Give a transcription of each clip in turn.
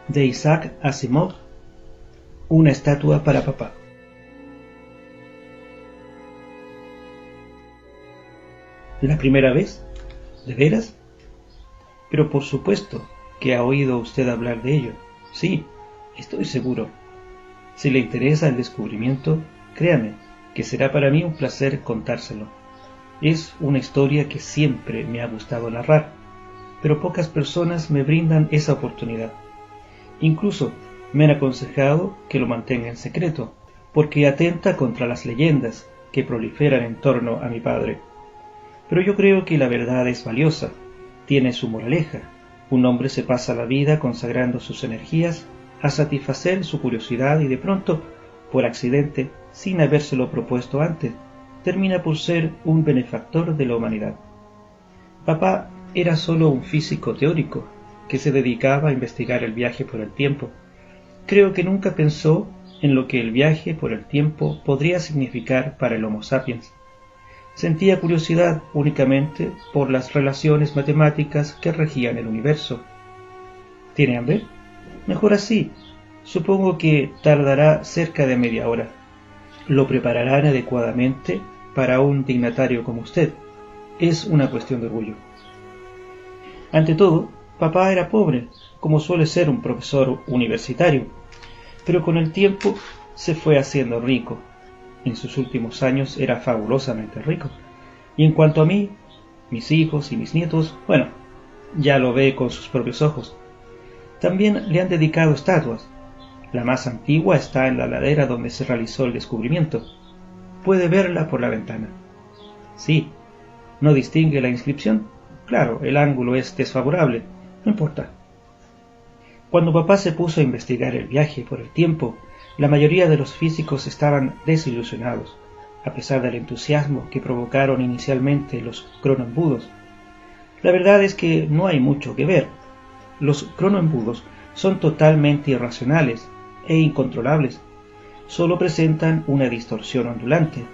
de Isaac Asimov, una estatua para papá. ¿La primera vez? ¿De veras? Pero por supuesto que ha oído usted hablar de ello. Sí, estoy seguro. Si le interesa el descubrimiento, créame que será para mí un placer contárselo. Es una historia que siempre me ha gustado narrar, pero pocas personas me brindan esa oportunidad. Incluso me han aconsejado que lo mantenga en secreto, porque atenta contra las leyendas que proliferan en torno a mi padre. Pero yo creo que la verdad es valiosa, tiene su moraleja. Un hombre se pasa la vida consagrando sus energías a satisfacer su curiosidad y de pronto, por accidente, sin habérselo propuesto antes, termina por ser un benefactor de la humanidad. Papá era solo un físico teórico que se dedicaba a investigar el viaje por el tiempo. Creo que nunca pensó en lo que el viaje por el tiempo podría significar para el Homo sapiens. Sentía curiosidad únicamente por las relaciones matemáticas que regían el universo. ¿Tiene hambre? Mejor así. Supongo que tardará cerca de media hora. Lo prepararán adecuadamente para un dignatario como usted. Es una cuestión de orgullo. Ante todo, papá era pobre, como suele ser un profesor universitario, pero con el tiempo se fue haciendo rico. En sus últimos años era fabulosamente rico. Y en cuanto a mí, mis hijos y mis nietos, bueno, ya lo ve con sus propios ojos. También le han dedicado estatuas. La más antigua está en la ladera donde se realizó el descubrimiento. Puede verla por la ventana. Sí, ¿no distingue la inscripción? Claro, el ángulo es desfavorable, no importa. Cuando papá se puso a investigar el viaje por el tiempo, la mayoría de los físicos estaban desilusionados, a pesar del entusiasmo que provocaron inicialmente los cronoembudos. La verdad es que no hay mucho que ver. Los cronoembudos son totalmente irracionales e incontrolables. Solo presentan una distorsión ondulante,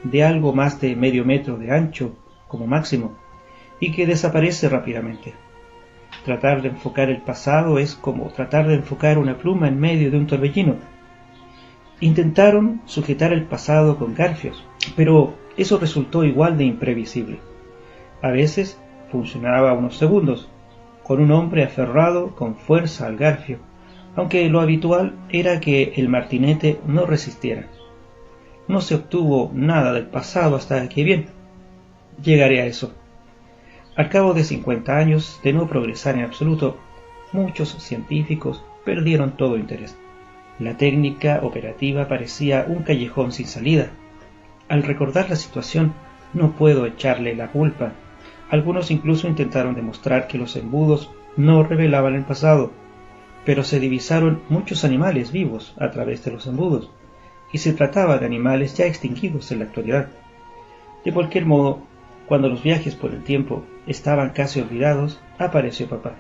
de algo más de medio metro de ancho como máximo, y que desaparece rápidamente. Tratar de enfocar el pasado es como tratar de enfocar una pluma en medio de un torbellino. Intentaron sujetar el pasado con garfios, pero eso resultó igual de imprevisible. A veces funcionaba unos segundos, con un hombre aferrado con fuerza al garfio, aunque lo habitual era que el martinete no resistiera. No se obtuvo nada del pasado hasta que, bien, llegaré a eso. Al cabo de 50 años de no progresar en absoluto, muchos científicos perdieron todo interés. La técnica operativa parecía un callejón sin salida. Al recordar la situación, no puedo echarle la culpa. Algunos incluso intentaron demostrar que los embudos no revelaban el pasado, pero se divisaron muchos animales vivos a través de los embudos, y se trataba de animales ya extinguidos en la actualidad. De cualquier modo, cuando los viajes por el tiempo estaban casi olvidados, apareció papá.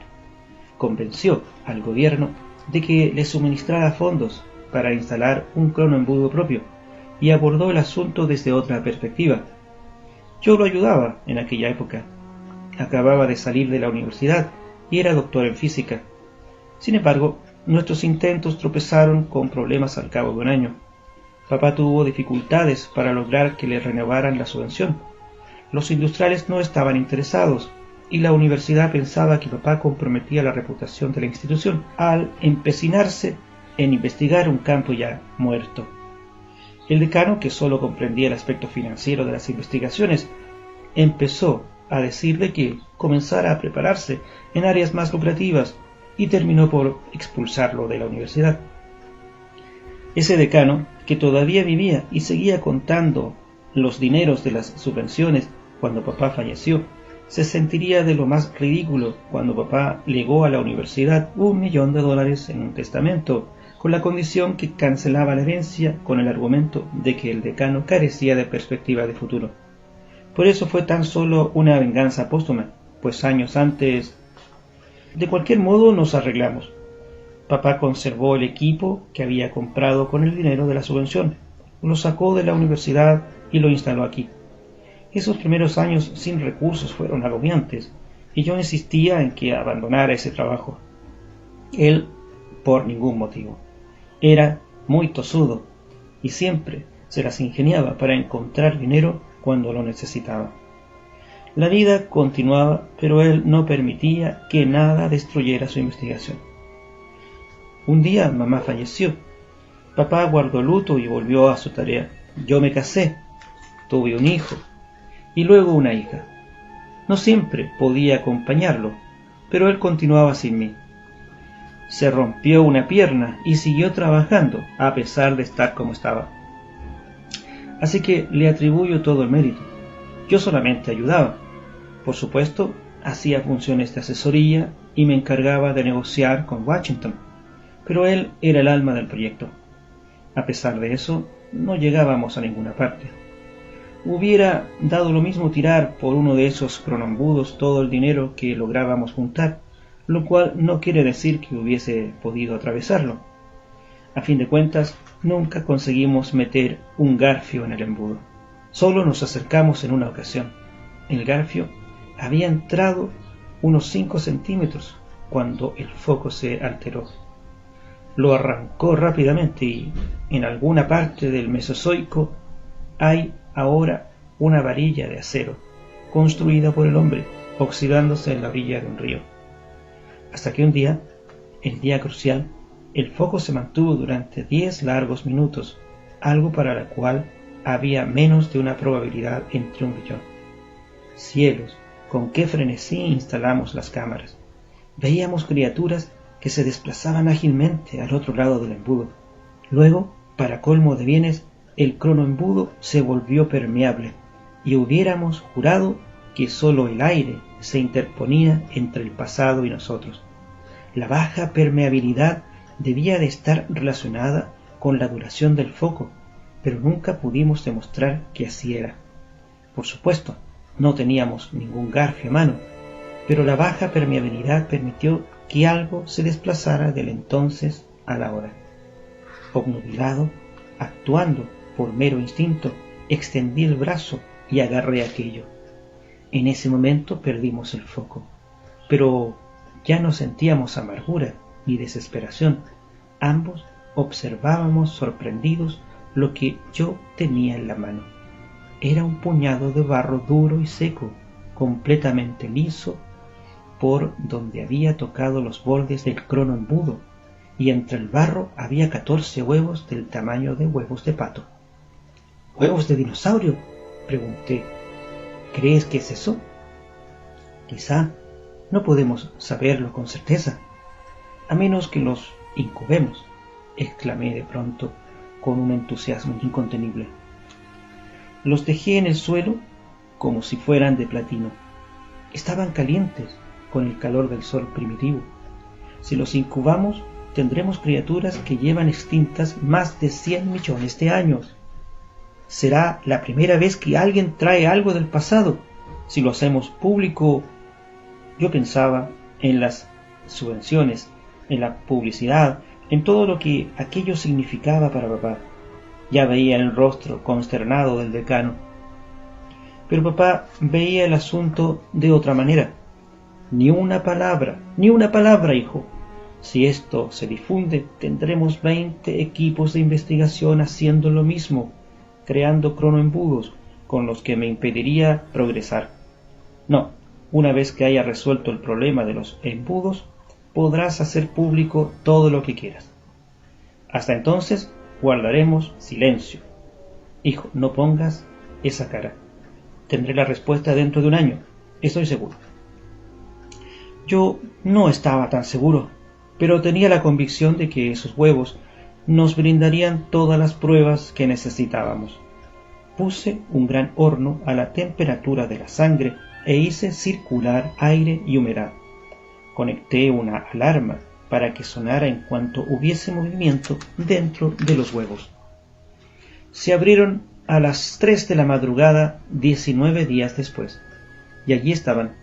Convenció al gobierno de que le suministrara fondos para instalar un cronoembudo propio y abordó el asunto desde otra perspectiva. Yo lo ayudaba en aquella época. Acababa de salir de la universidad y era doctor en física. Sin embargo, nuestros intentos tropezaron con problemas al cabo de un año. Papá tuvo dificultades para lograr que le renovaran la subvención. Los industriales no estaban interesados y la universidad pensaba que papá comprometía la reputación de la institución al empecinarse en investigar un campo ya muerto. El decano, que solo comprendía el aspecto financiero de las investigaciones, empezó a decirle que comenzara a prepararse en áreas más lucrativas y terminó por expulsarlo de la universidad. Ese decano, que todavía vivía y seguía contando los dineros de las subvenciones cuando papá falleció, se sentiría de lo más ridículo cuando papá legó a la universidad $1.000.000 en un testamento, con la condición que cancelaba la herencia con el argumento de que el decano carecía de perspectiva de futuro. Por eso fue tan solo una venganza póstuma, pues años antes... De cualquier modo nos arreglamos. Papá conservó el equipo que había comprado con el dinero de la subvención, lo sacó de la universidad y lo instaló aquí. Esos primeros años sin recursos fueron agobiantes, y yo insistía en que abandonara ese trabajo. Él por ningún motivo. Era muy tosudo y siempre se las ingeniaba para encontrar dinero cuando lo necesitaba. La vida continuaba, pero él no permitía que nada destruyera su investigación. Un día mamá falleció. Papá guardó luto y volvió a su tarea. Yo me casé, tuve un hijo y luego una hija. No siempre podía acompañarlo, pero él continuaba sin mí. Se rompió una pierna y siguió trabajando a pesar de estar como estaba. Así que le atribuyo todo el mérito. Yo solamente ayudaba. Por supuesto, hacía funciones de asesoría y me encargaba de negociar con Washington, pero él era el alma del proyecto. A pesar de eso, no llegábamos a ninguna parte. Hubiera dado lo mismo tirar por uno de esos cronoembudos todo el dinero que lográbamos juntar, lo cual no quiere decir que hubiese podido atravesarlo. A fin de cuentas, nunca conseguimos meter un garfio en el embudo. Solo nos acercamos en una ocasión. El garfio había entrado unos 5 centímetros cuando el foco se alteró. Lo arrancó rápidamente y en alguna parte del Mesozoico hay ahora una varilla de acero construida por el hombre, oxidándose en la orilla de un río. Hasta que un día, el día crucial, el foco se mantuvo durante 10 largos minutos, algo para la cual había menos de una probabilidad entre 1.000.000. Cielos, con qué frenesí instalamos las cámaras. Veíamos criaturas que se desplazaban ágilmente al otro lado del embudo. Luego, para colmo de bienes, el cronoembudo se volvió permeable y hubiéramos jurado que sólo el aire se interponía entre el pasado y nosotros. La baja permeabilidad debía de estar relacionada con la duración del foco, pero nunca pudimos demostrar que así era. Por supuesto, no teníamos ningún garfio a mano, pero la baja permeabilidad permitió que algo se desplazara del entonces a la hora. Obnubilado, actuando por mero instinto, extendí el brazo y agarré aquello. En ese momento perdimos el foco, pero ya no sentíamos amargura ni desesperación. Ambos observábamos sorprendidos lo que yo tenía en la mano. Era un puñado de barro duro y seco, completamente liso por donde había tocado los bordes del cronoembudo, y entre el barro había 14 huevos del tamaño de huevos de pato. ¿Huevos de dinosaurio?, pregunté. ¿Crees que es eso? Quizá. No podemos saberlo con certeza, a menos que los incubemos, exclamé de pronto con un entusiasmo incontenible. Los dejé en el suelo como si fueran de platino. Estaban calientes con el calor del sol primitivo. Si los incubamos, tendremos criaturas que llevan extintas más de 100 millones de años. Será la primera vez que alguien trae algo del pasado. Si lo hacemos público. Yo pensaba en las subvenciones, en la publicidad, en todo lo que aquello significaba para papá. Ya veía el rostro consternado del decano. Pero papá veía el asunto de otra manera. Ni una palabra, hijo. Si esto se difunde, tendremos 20 equipos de investigación haciendo lo mismo, creando cronoembudos con los que me impediría progresar. No, una vez que haya resuelto el problema de los embudos, podrás hacer público todo lo que quieras. Hasta entonces, guardaremos silencio. Hijo, no pongas esa cara. Tendré la respuesta dentro de un año, estoy seguro. Yo no estaba tan seguro, pero tenía la convicción de que esos huevos nos brindarían todas las pruebas que necesitábamos. Puse un gran horno a la temperatura de la sangre e hice circular aire y humedad. Conecté una alarma para que sonara en cuanto hubiese movimiento dentro de los huevos. Se abrieron a las 3 de la madrugada 19 días después, y allí estaban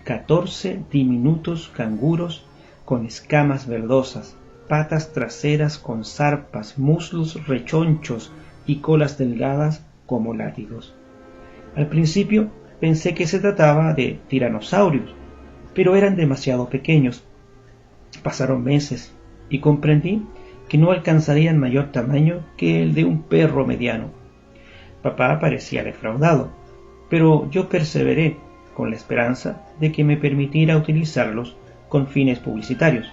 14 diminutos canguros con escamas verdosas, patas traseras con zarpas, muslos rechonchos y colas delgadas como látigos. Al principio pensé que se trataba de tiranosaurios, pero eran demasiado pequeños. Pasaron meses y comprendí que no alcanzarían mayor tamaño que el de un perro mediano. Papá parecía defraudado, pero yo perseveré con la esperanza de que me permitiera utilizarlos con fines publicitarios.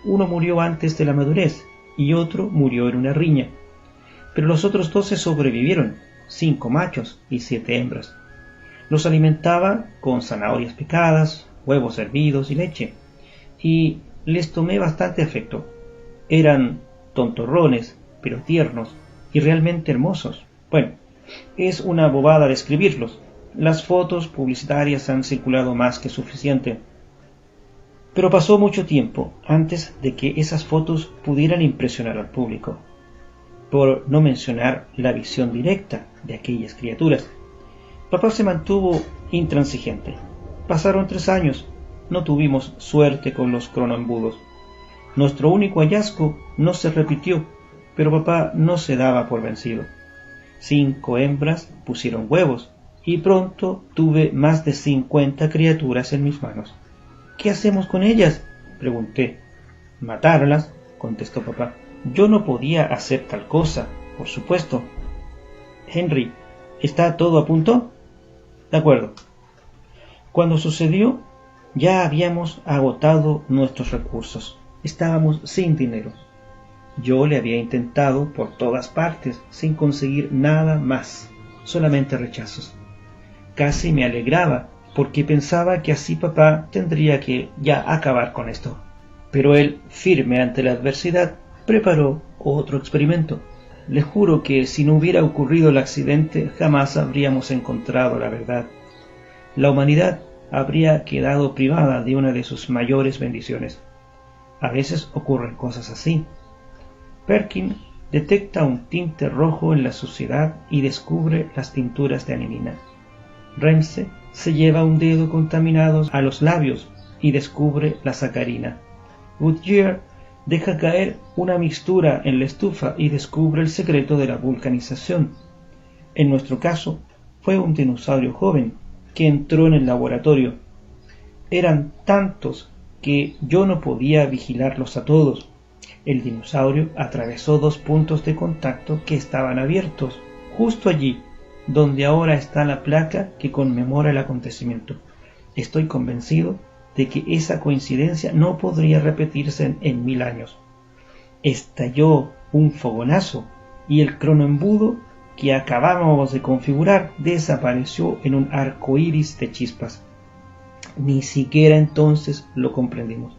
Uno murió antes de la madurez y otro murió en una riña, pero los otros 12 sobrevivieron, 5 machos y 7 hembras. Los alimentaba con zanahorias picadas, huevos hervidos y leche, y les tomé bastante afecto. Eran tontorrones, pero tiernos y realmente hermosos. Bueno, es una bobada describirlos. Las fotos publicitarias han circulado más que suficiente. Pero pasó mucho tiempo antes de que esas fotos pudieran impresionar al público, por no mencionar la visión directa de aquellas criaturas. Papá se mantuvo intransigente. Pasaron 3 años, no tuvimos suerte con los cronoembudos. Nuestro único hallazgo no se repitió, pero papá no se daba por vencido. 5 hembras pusieron huevos, y pronto tuve más de 50 criaturas en mis manos. ¿Qué hacemos con ellas?, pregunté. Matarlas, contestó papá. Yo no podía hacer tal cosa, por supuesto. Henry, ¿está todo a punto? De acuerdo. Cuando sucedió, ya habíamos agotado nuestros recursos. Estábamos sin dinero. Yo le había intentado por todas partes, sin conseguir nada más, solamente rechazos. Casi me alegraba, porque pensaba que así papá tendría que ya acabar con esto. Pero él, firme ante la adversidad, preparó otro experimento. Le juro que si no hubiera ocurrido el accidente, jamás habríamos encontrado la verdad. La humanidad habría quedado privada de una de sus mayores bendiciones. A veces ocurren cosas así. Perkin detecta un tinte rojo en la suciedad y descubre las tinturas de anilina. Ramsay se lleva un dedo contaminado a los labios y descubre la sacarina. Goodyear deja caer una mixtura en la estufa y descubre el secreto de la vulcanización. En nuestro caso, fue un dinosaurio joven que entró en el laboratorio. Eran tantos que yo no podía vigilarlos a todos. El dinosaurio atravesó 2 puntos de contacto que estaban abiertos, justo allí, donde ahora está la placa que conmemora el acontecimiento. Estoy convencido de que esa coincidencia no podría repetirse en 1000 años. Estalló un fogonazo y el cronoembudo que acabábamos de configurar desapareció en un arco iris de chispas. Ni siquiera entonces lo comprendimos.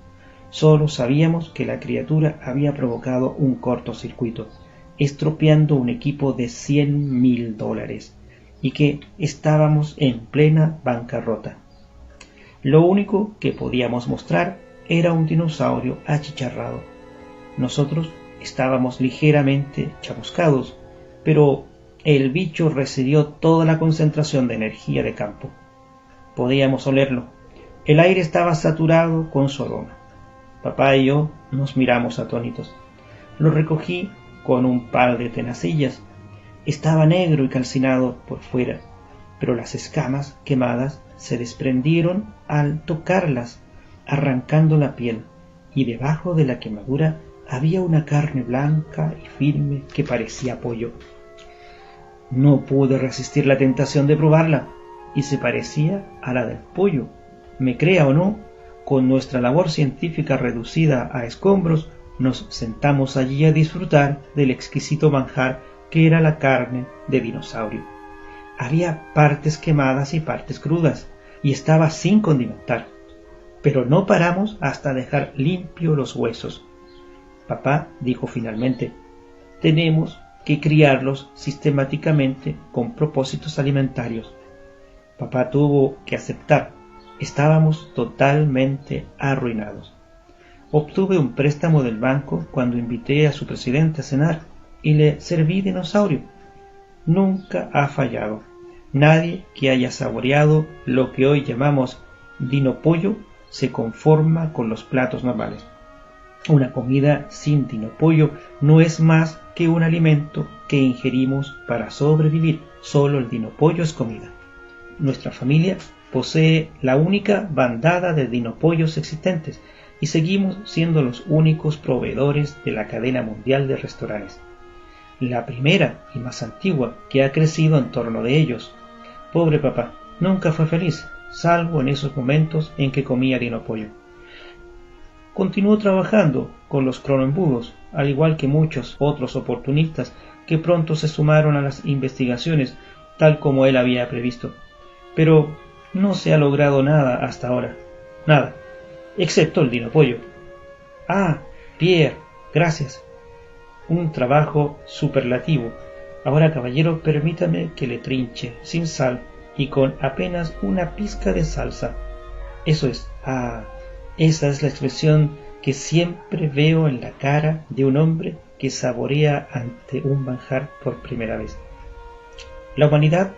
Solo sabíamos que la criatura había provocado un cortocircuito, estropeando un equipo de $100,000 y que estábamos en plena bancarrota. Lo único que podíamos mostrar era un dinosaurio achicharrado. Nosotros estábamos ligeramente chamuscados, pero el bicho recibió toda la concentración de energía de campo. Podíamos olerlo. El aire estaba saturado con su aroma. Papá y yo nos miramos atónitos. Lo recogí con un par de tenacillas. Estaba negro y calcinado por fuera, pero las escamas quemadas se desprendieron al tocarlas, arrancando la piel, y debajo de la quemadura había una carne blanca y firme que parecía pollo. No pude resistir la tentación de probarla, y se parecía a la del pollo. Me crea o no, con nuestra labor científica reducida a escombros, nos sentamos allí a disfrutar del exquisito manjar que era la carne de dinosaurio. Había partes quemadas y partes crudas, y estaba sin condimentar, pero no paramos hasta dejar limpio los huesos. Papá dijo finalmente: tenemos que criarlos sistemáticamente con propósitos alimentarios. Papá tuvo que aceptar. Estábamos totalmente arruinados. Obtuve un préstamo del banco cuando invité a su presidente a cenar y le serví dinosaurio. Nunca ha fallado. Nadie que haya saboreado lo que hoy llamamos dinopollo se conforma con los platos normales. Una comida sin dinopollo no es más que un alimento que ingerimos para sobrevivir. Solo el dinopollo es comida. Nuestra familia posee la única bandada de dinopollos existentes y seguimos siendo los únicos proveedores de la cadena mundial de restaurantes, la primera y más antigua que ha crecido en torno de ellos. Pobre papá, nunca fue feliz, salvo en esos momentos en que comía dinopollo. Continuó trabajando con los cronoembudos, al igual que muchos otros oportunistas que pronto se sumaron a las investigaciones, tal como él había previsto. Pero no se ha logrado nada hasta ahora. Nada, excepto el dinopollo. Ah, Pierre, gracias. Un trabajo superlativo. Ahora, caballero, permítame que le trinche, sin sal y con apenas una pizca de salsa. Eso es. Ah, esa es la expresión que siempre veo en la cara de un hombre que saborea ante un manjar por primera vez. La humanidad,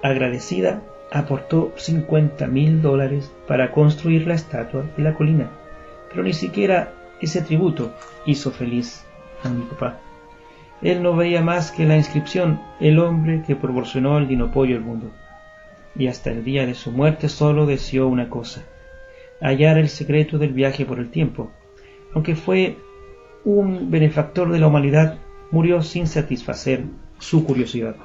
agradecida, aportó $50,000 para construir la estatua de la colina, pero ni siquiera ese tributo hizo feliz a mi papá. Él no veía más que la inscripción: el hombre que proporcionó el dinopollo al mundo. Y hasta el día de su muerte solo deseó una cosa: hallar el secreto del viaje por el tiempo. Aunque fue un benefactor de la humanidad, murió sin satisfacer su curiosidad.